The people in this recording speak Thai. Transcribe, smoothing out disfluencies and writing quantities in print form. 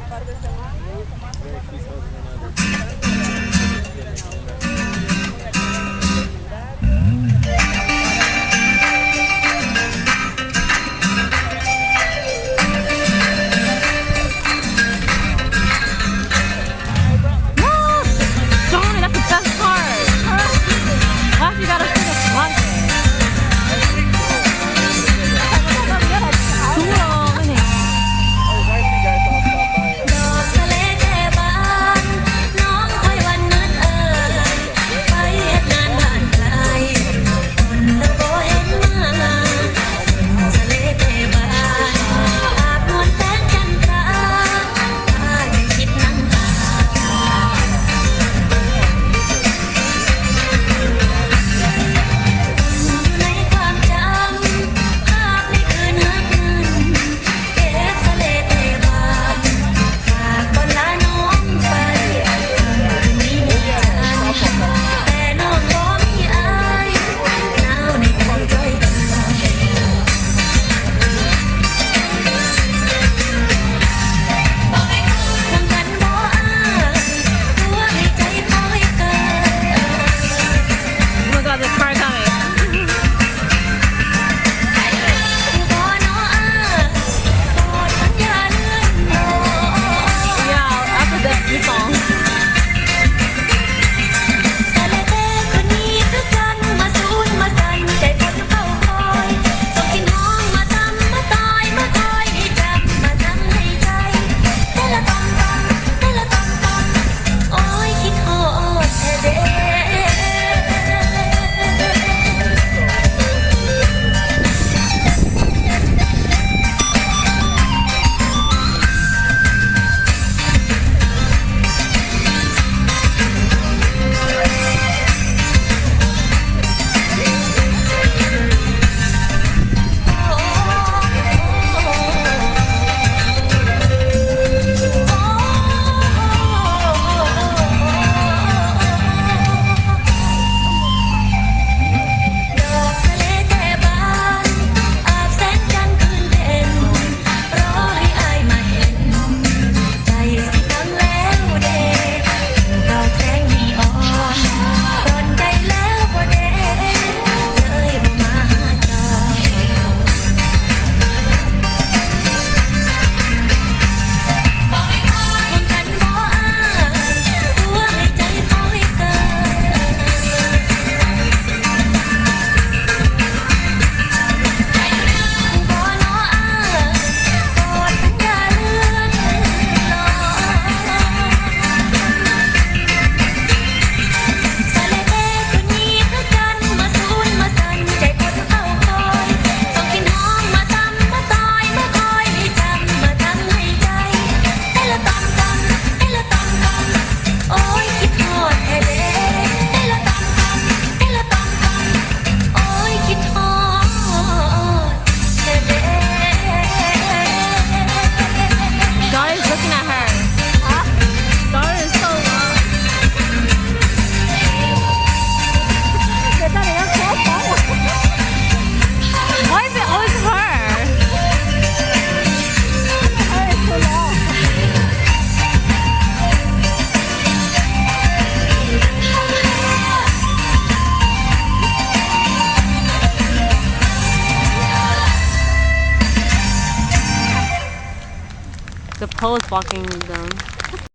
par de semana. Johnny, that's the best part. Why you gotta say the front end? Cool, isn't it? ดอกทะเลแจ่บานน้องคอยวันนั้นไปเฮ็ดงานบ้านไกลคนเราบ่เห็นมาทะเลแจ่บานอาบนวลแสงจันทราพาได้คิดนั่งหาอยู่ในความจำภาพในคืนหักเงินเก็บทะเลแจ่บานฝากบนลาน้องไปมีฉันแต่น้องบ่มีอายหนาวในใจจ้อยกันคงกันบ่อายตัวในใจคอยเกิน Oh my god, this car coming. บ่น้อโปรดสัญญาเลื่อนลอย Yeah, after this song. แต่และแต่คนนี้คือกันมาสูญมาสั่นใจคนเฝ้าคอยส่งกินห้องมาตำมาตอยมาคอยให้จำมานั่งให้ใจแต่ละตอนแต่ละตอนโอ้ยคิดฮอดแท้เด้ ดอกทะเลแจ่บานอาบแสงจันทร์คืนเพ็ญรอให้อายมาเห็นใจสิตั้งแล้วเด้ดอกแสงนีออนปรนใจแล้วบ่เด้เลยบ่มาหาเจ้าคงกันบ่อายตัวในใจคอยเกิน บ่น้อโปรดสัญญาเลื่อนลอยทะเลคนนี้คือกันมาสูญมาสั่นใจคนเฝ้าคอยส่งกินห้องมาตำมาตอยมาคอยให้จำมาทั้งให้ใจแต่ละตอนแต่ละตอนโอ้ยคิดฮอดแท้เด้แต่ละตอนแต่ละตอนโอ้ยคิดฮอดแท้เด้ Daughter's looking at her. Daughter is so low. Why is it always her? The pole is walking down.